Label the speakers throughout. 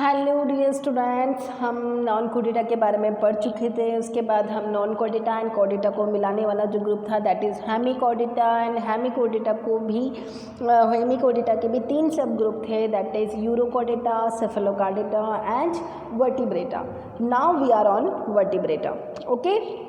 Speaker 1: Hello dear students, हम non कोडेटा के बारे में पढ़ चुके थे। उसके बाद हम नॉन कोडेटा एंड कोडेटा को मिलाने वाला जो ग्रुप था that is Hemichordata and Hemichordata के भी 3 सब ग्रुप थे that is Urochordata, Cephalochordata and Vertebrata. Now we are on Vertebrata. Okay,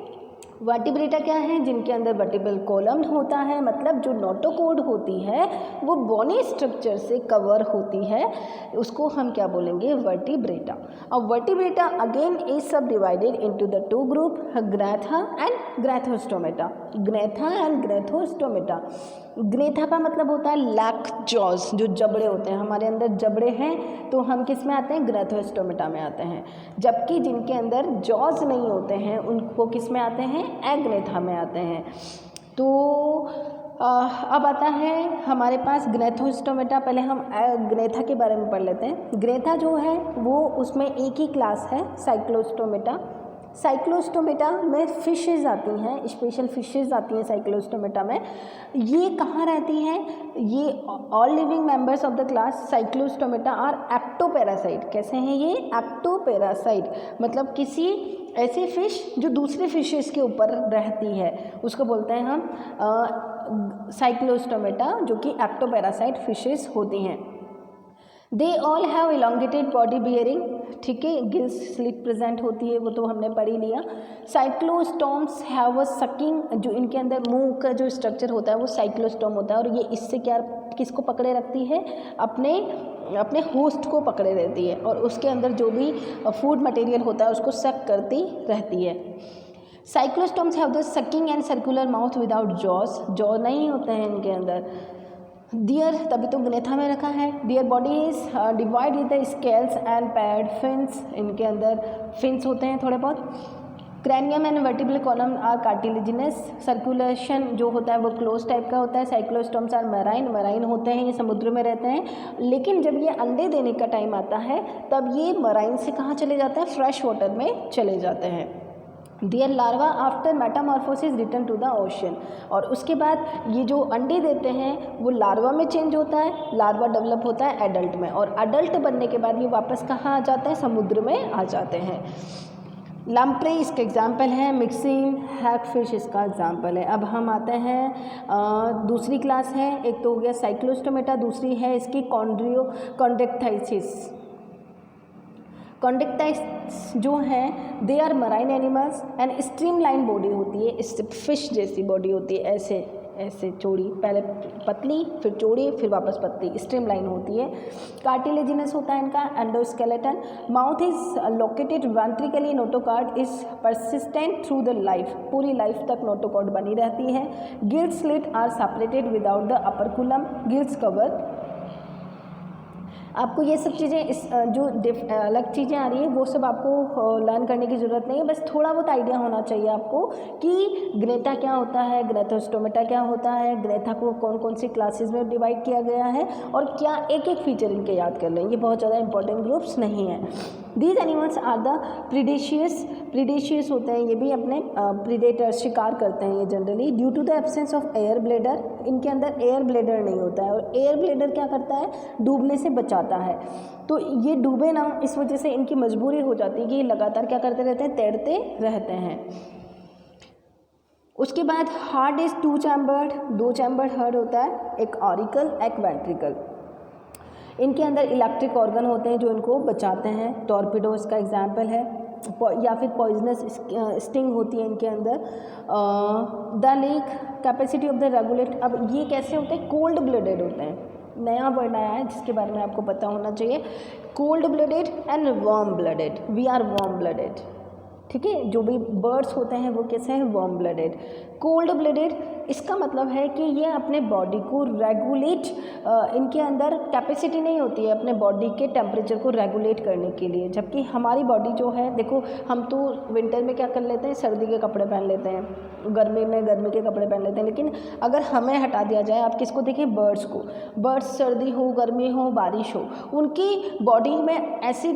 Speaker 1: Vertebrata क्या है? जिनके अंदर वर्टिब्रल कॉलम होता है, मतलब जो नोटोकॉर्ड होती है वो बोनी स्ट्रक्चर से कवर होती है, उसको हम क्या बोलेंगे? वर्टिब्रेटा। और Vertebrata again is subdivided into the 2 group, Agnatha and Gnathostomata. Agnatha and Gnathostomata. Agnatha का मतलब होता है लैक जॉज, जो जबड़े होते हैं। हमारे अंदर जबड़े हैं तो हम किस में आते हैं? ग्रैथोस्टोमेटा में आते हैं। जबकि जिनके अंदर जॉज नहीं होते हैं उनको किस में आते हैं? एग्रेथा में आते हैं। तो अब आता है हमारे पास ग्रैथोस्टोमेटा। पहले हम ग्रेथा के बारे में पढ़ लेते हैं। ग्रेथा जो है वो उसमें एक ही क्लास है, साइक्लोस्टोमेटा। साइक्लोस्टोमेटा में फिशेज आती हैं, स्पेशल फिशेज आती हैं साइक्लोस्टोमेटा में। ये कहाँ रहती हैं? ये all living members of the class Cyclostomata are ectoparasite. कैसे हैं ये? एक्टोपैरासाइट, मतलब किसी ऐसी फिश जो दूसरे फिशेस के ऊपर रहती है उसको बोलते हैं हम साइक्लोस्टोमेटा, जो कि एक्टोपैरासाइट फिशेस होती हैं। They all have elongated body bearing, ठीक है, गिल्स स्लिट प्रेजेंट होती है, वो तो हमने पढ़ ही लिया। साइक्लोस्टोम्स हैव अ सकिंग, जो इनके अंदर मुंह का जो स्ट्रक्चर होता है वो साइक्लोस्टोम होता है, और ये इससे क्या किसको पकड़े रखती है? अपने होस्ट को पकड़े रहती है, और उसके अंदर जो भी फूड मटेरियल होता है उसको सक करती रहती है। Cyclostomes have the sucking and circular mouth without jaws, jaw नहीं होते हैं इनके अंदर। डियर, तभी तो ग्रेथा में रखा है। Their body is divide with the scales and paired fins, इनके अंदर फिन्स होते हैं थोड़े बहुत। Cranium and vertebral column are cartilaginous, circulation जो होता है वो क्लोज टाइप का होता है। साइक्लोस्टोम्स आर मैराइन, मैराइन होते हैं, ये समुद्र में रहते हैं। लेकिन जब ये अंडे देने का टाइम आता है तब ये मैराइन से कहाँ चले जाते हैं? फ्रेश वाटर में चले जाते हैं। Their larva after metamorphosis return to the ocean, और उसके बाद ये जो अंडे देते हैं वो लार्वा में चेंज होता है, लार्वा डेवलप होता है एडल्ट में, और एडल्ट बनने के बाद ये वापस कहाँ आ जाते हैं? समुद्र में आ जाते हैं। लैम्प्रे इसका एग्जाम्पल है, मिक्सिन हैगफिश इसका एग्जाम्पल है। अब हम आते हैं दूसरी क्लास है, एक तो हो गया साइक्लोस्टोमेटा, दूसरी है इसकी कॉन्ड्रेक्टाइसिस। कॉन्ड्रेक्टाइस जो हैं they are marine animals and streamline body होती है, इससे फिश जैसी बॉडी होती है, ऐसे ऐसे चौड़ी, पहले पतली फिर चौड़ी फिर वापस पतली, स्ट्रीमलाइन होती है। कार्टिलेजिनस होता है इनका endoskeleton. Mouth is located ventrally, notochord is persistent through the life, पूरी लाइफ तक नोटोकॉर्ड बनी रहती है। Gills slit are separated without the operculum, gills cover. आपको ये सब चीज़ें इस जो अलग चीज़ें आ रही है वो सब आपको लर्न करने की ज़रूरत नहीं है, बस थोड़ा बहुत आइडिया होना चाहिए आपको कि ग्रेथा क्या होता है, ग्रैथोस्टोमेटा क्या होता है, ग्रेथा को कौन कौन सी क्लासेस में डिवाइड किया गया है, और क्या एक एक फीचर इनके याद कर लें, ये बहुत ज़्यादा इंपॉर्टेंट ग्रुप्स नहीं हैं। दीज एनिमल्स आर द प्रीडेशियस होते हैं, ये भी अपने प्रीडेटर शिकार करते हैं ये generally. Due to the absence of air bladder, इनके अंदर एयर ब्लेडर नहीं होता है, और एयर ब्लेडर क्या करता है? डूबने से बचाता है। तो ये डूबे ना, इस वजह से इनकी मजबूरी हो जाती है कि ये लगातार क्या करते रहते हैं? तैरते रहते हैं। उसके बाद heart is 2 chambered, 2 chambered heart होता है, एक ऑरिकल एक वेंट्रिकल। इनके अंदर इलेक्ट्रिक ऑर्गन होते हैं जो इनको बचाते हैं। टॉर्पिडो इसका एग्जाम्पल है, या फिर पॉइजनस स्टिंग होती है इनके अंदर। The lake capacity of the regulate, अब ये कैसे होते हैं? कोल्ड ब्लडेड होते हैं, नया वर्ड आया है जिसके बारे में आपको पता होना चाहिए। Cold blooded and warm blooded, we are warm blooded, ठीक है। जो भी बर्ड्स होते हैं वो कैसे हैं? Warm blooded. कोल्ड ब्लडेड इसका मतलब है कि ये अपने बॉडी को रेगुलेट, इनके अंदर कैपेसिटी नहीं होती है अपने बॉडी के टेम्परेचर को रेगुलेट करने के लिए, जबकि हमारी बॉडी जो है, देखो हम तो विंटर में क्या कर लेते हैं? सर्दी के कपड़े पहन लेते हैं, गर्मी में गर्मी के कपड़े पहन लेते हैं। लेकिन अगर हमें हटा दिया जाए, आप किसको देखें? बर्ड्स को। बर्ड्स सर्दी हो, गर्मी हो, बारिश हो, उनकी बॉडी में ऐसी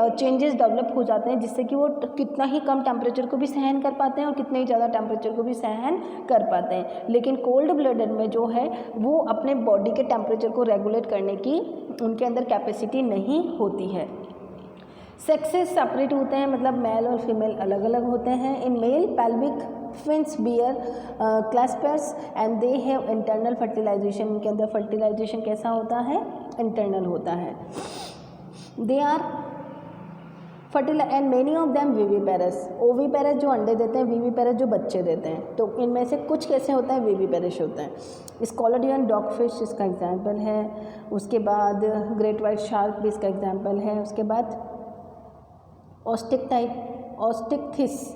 Speaker 1: चेंजेस डेवलप हो जाते हैं जिससे कि वो कितना ही कम टेम्परेचर को भी सहन कर पाते हैं और कितने ही ज़्यादा टेम्परेचर को भी सहन कर पाते हैं, लेकिन कोल्ड ब्लडेड में जो है वो अपने बॉडी के टेम्परेचर को रेगुलेट करने की उनके अंदर कैपेसिटी नहीं होती है। सेक्सेस सेपरेट होते हैं, मतलब मेल और फीमेल अलग अलग होते हैं। In male pelvic fins bear claspers and they have internal fertilisation, इनके अंदर फर्टिलाइजेशन कैसा होता है, इंटरनल होता है। They are fertile and many of them viviparous, oviparous जो अंडे देते हैं, विविपेरस जो बच्चे देते हैं। तो इनमें से कुछ कैसे होता है, विविपेरस होते हैं। स्कॉलोडियन डॉगफिश इसका एग्जाम्पल है, उसके बाद ग्रेट वाइट शार्क भी इसका एग्जाम्पल है, उसके बाद Osteichthyes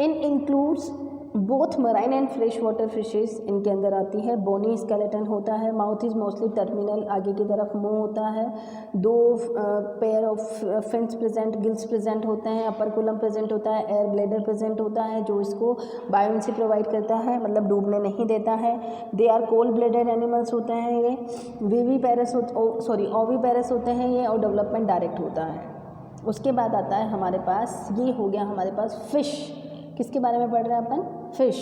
Speaker 1: in includes both marine and fresh water fishes, इनके अंदर आती है। बोनी स्केलेटन होता है, माउथ इज मोस्टली टर्मिनल, आगे की तरफ मुंह होता है, 2 pair of fins present, gills present होते हैं, अपर कोलम प्रेजेंट होता है, एयर ब्लेडर प्रेजेंट होता है जो इसको बायोन्सी प्रोवाइड करता है, मतलब डूबने नहीं देता है। They are cold blooded animals होते हैं ये। विविपेरस ओविपेरस होते हैं ये, और डेवलपमेंट डायरेक्ट होता है। उसके बाद आता है हमारे पास, ये हो गया हमारे पास फिश। किसके बारे में पढ़ रहे हैं अपन, फिश,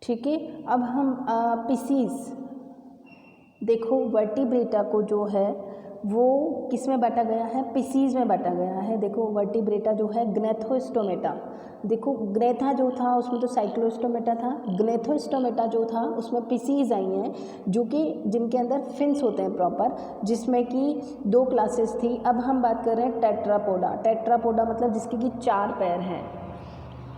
Speaker 1: ठीक है। अब हम पिसीज, देखो वर्टिब्रेटा को जो है वो किस में बांटा गया है, पिसीज में बांटा गया है। देखो वर्टिब्रेटा जो है ग्नेथोस्टोमेटा, देखो ग्नेथा जो था उसमें तो साइक्लोस्टोमेटा था, ग्नेथोस्टोमेटा जो था उसमें पिसीज आई हैं जो कि जिनके अंदर फिन्स होते हैं प्रॉपर, जिसमें कि 2 क्लासेस थी। अब हम बात कर रहे हैं टेट्रापोडा। टेट्रापोडा मतलब जिसके कि 4 पैर हैं,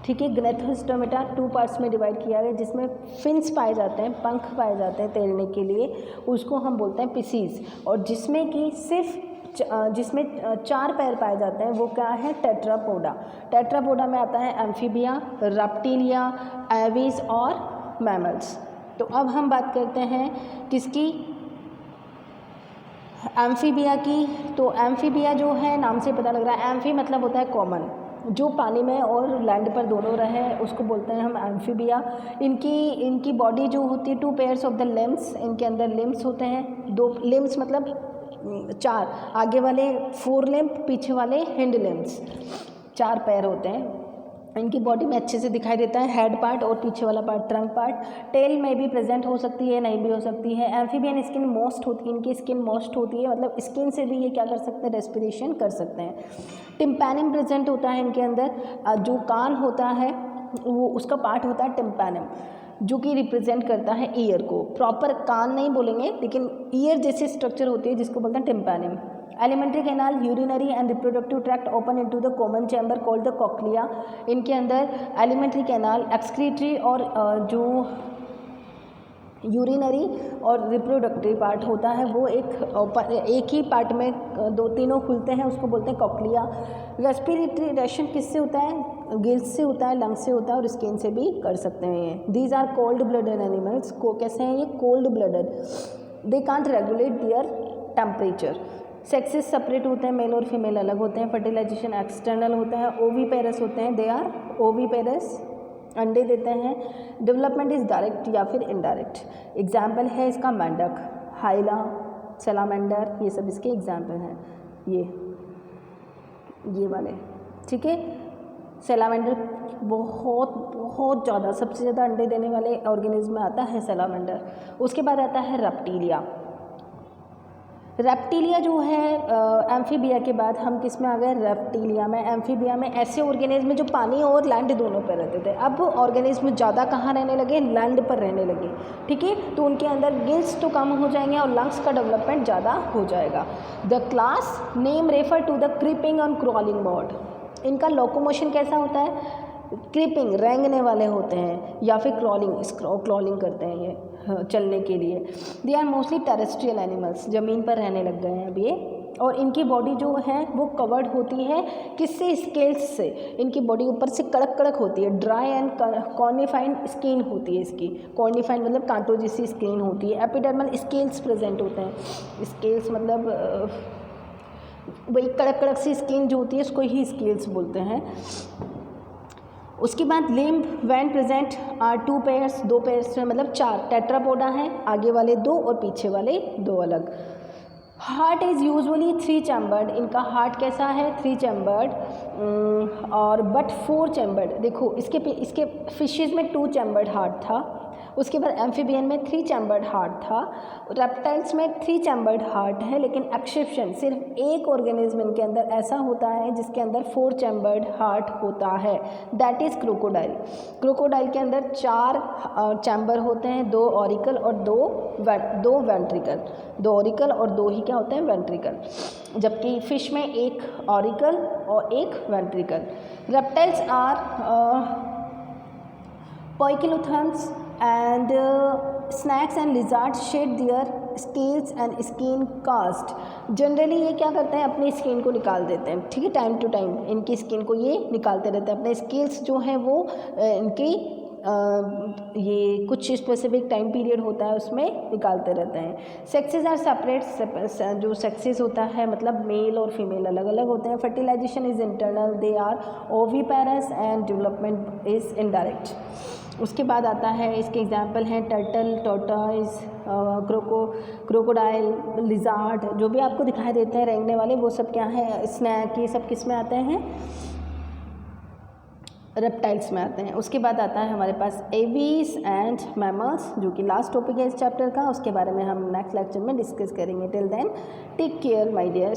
Speaker 1: ठीक है। ग्नेथोस्टोमेटा 2 पार्ट्स में डिवाइड किया गया, जिसमें फिन्स पाए जाते हैं, पंख पाए जाते हैं तैरने के लिए, उसको हम बोलते हैं पिसीज। और जिसमें कि सिर्फ जिसमें 4 पैर पाए जाते हैं वो क्या है, टेट्रापोडा। टेट्रापोडा में आता है एम्फीबिया, रेप्टिलिया, एविस और मैमल्स। तो अब हम बात करते हैं किसकी, एम्फीबिया की। तो एम्फीबिया जो है नाम से पता लग रहा है, एम्फी मतलब होता है कॉमन, जो पानी में और लैंड पर दोनों रहे उसको बोलते हैं हम एम्फीबिया। इनकी बॉडी जो होती है 2 पेयर्स ऑफ द लिम्स, इनके अंदर लिम्स होते हैं, 2 लिम्स मतलब 4, आगे वाले 4 लिम्ब, पीछे वाले हिंड लिम्स, 4 पैर होते हैं। इनकी बॉडी में अच्छे से दिखाई देता है हेड पार्ट और पीछे वाला पार्ट ट्रंक पार्ट। टेल में भी प्रेजेंट हो सकती है, नहीं भी हो सकती है। एम्फीबियन स्किन मोस्ट होती है, इनकी स्किन मोस्ट होती है, मतलब स्किन से भी ये क्या कर सकते हैं, रेस्पिरेशन कर सकते हैं। टिम्पैनिम प्रेजेंट होता है इनके अंदर, जो कान होता है वो उसका पार्ट होता है टिम्पैनिम, जो कि रिप्रेजेंट करता है ईयर को। प्रॉपर कान नहीं बोलेंगे लेकिन ईयर जैसी स्ट्रक्चर होती है जिसको बोलते हैं tympanum. Alimentary canal, urinary and reproductive tract open into the common chamber called the cochlea. इनके अंदर एलिमेंट्री कैनाल, एक्सक्रीटरी और जो यूरिनरी और रिप्रोडक्टिव पार्ट होता है वो एक ही पार्ट में 2-3 खुलते हैं, उसको बोलते हैं कॉक्लिया। रेस्पिरेटरी रेशन किससे होता है, गिल्स से होता है, लंग्स से होता है और स्किन से भी कर सकते हैं ये। These are cold blooded animals, को कैसे हैं ये, cold blooded. They can't regulate their temperature. Sexes separate होते हैं, मेल और फीमेल अलग होते हैं। फर्टिलाइजेशन एक्सटर्नल होता है। ओवीपेरस होते हैं, दे आर ओवीपेरस, अंडे देते हैं। डेवलपमेंट इज़ डायरेक्ट या फिर इनडायरेक्ट। एग्जाम्पल है इसका मेंढक, हाइला, सलामेंडर, ये सब इसके एग्जाम्पल हैं, ये वाले, ठीक है। सैलामेंडर बहुत ज़्यादा, सबसे ज़्यादा अंडे देने वाले ऑर्गेनिज्म में आता है सैलामेंडर। उसके बाद आता है रेप्टिलिया। रेप्टिलिया जो है एम्फीबिया के बाद हम किस में आ गए, रेप्टिलिया में। एम्फीबिया में ऐसे ऑर्गेनिज्म जो पानी और लैंड दोनों पर रहते थे, अब ऑर्गेनिज्म ज़्यादा कहाँ रहने लगे, लैंड पर रहने लगे, ठीक है। तो उनके अंदर गिल्स तो कम हो जाएंगे और लंग्स का डेवलपमेंट ज़्यादा हो जाएगा। The class name refer to the creeping on crawling mode. इनका लोकोमोशन कैसा होता है, क्रीपिंग, रेंगने वाले होते हैं, या फिर क्रॉलिंग करते हैं ये चलने के लिए। They are mostly terrestrial animals, ज़मीन पर रहने लग गए हैं अब ये। और इनकी बॉडी जो है वो कवर्ड होती है किससे, स्केल्स से। इनकी बॉडी ऊपर से कड़क कड़क होती है, ड्राई एंड कॉर्निफाइन स्किन होती है इसकी। कॉर्निफाइन मतलब कांटों जैसी स्किन होती है। एपिडर्मल स्केल्स प्रेजेंट होते हैं। स्केल्स मतलब वही कड़क कड़क सी स्किन जो होती है उसको ही स्केल्स बोलते हैं। उसके बाद limb when present are 2 pairs, 2 pairs में मतलब 4। टेट्रापोडा हैं, आगे वाले 2 और पीछे वाले 2 अलग। हार्ट इज़ यूजुअली 3 चैम्बर्ड, इनका हार्ट कैसा है 3 चैम्बर्ड, और बट 4 चैम्बर्ड। देखो इसके फिशेज़ में 2 चैम्बर्ड हार्ट था, उसके बाद एम्फीबियन में 3 चैम्बर्ड हार्ट था, रेप्टाइल्स में 3 चैम्बर्ड हार्ट है, लेकिन एक्सेप्शन सिर्फ एक ऑर्गेनिज्म इनके अंदर ऐसा होता है जिसके अंदर 4 चैम्बर्ड हार्ट होता है, दैट इज़ क्रोकोडाइल। क्रोकोडाइल के अंदर 4 चैम्बर होते हैं, 2 ऑरिकल और 2 वेंट्रिकल, 2 ऑरिकल और 2 ही क्या होते हैं वेंट्रिकल, जबकि फिश में 1 ऑरिकल और 1 ventricle. Reptiles are poikilotheriums and snakes and lizards shed their scales and skin cast। Generally ये क्या करते हैं, अपनी स्किन को निकाल देते हैं, ठीक है, टाइम टू टाइम इनकी स्किन को ये निकालते रहते हैं, अपने स्केल्स जो हैं वो इनकी ये कुछ स्पेसिफिक टाइम पीरियड होता है उसमें निकालते रहते हैं। सेक्सेस आर सेपरेट, जो सेक्सेस होता है मतलब मेल और फीमेल अलग अलग होते हैं। Fertilisation is internal, they are oviparous and development is indirect. उसके बाद आता है, इसके एग्जाम्पल हैं टर्टल, टॉर्टॉइज, क्रोकोडाइल, लिजार्ड, जो भी आपको दिखाई देते हैं रेंगने वाले वो सब क्या हैं, स्नैक, ये सब किस में आते हैं, रेप्टाइल्स में आते हैं। उसके बाद आता है हमारे पास एवीज एंड मैमल्स, जो कि लास्ट टॉपिक है इस चैप्टर का, उसके बारे में हम नेक्स्ट लेक्चर में डिस्कस करेंगे। Till then take care my dear.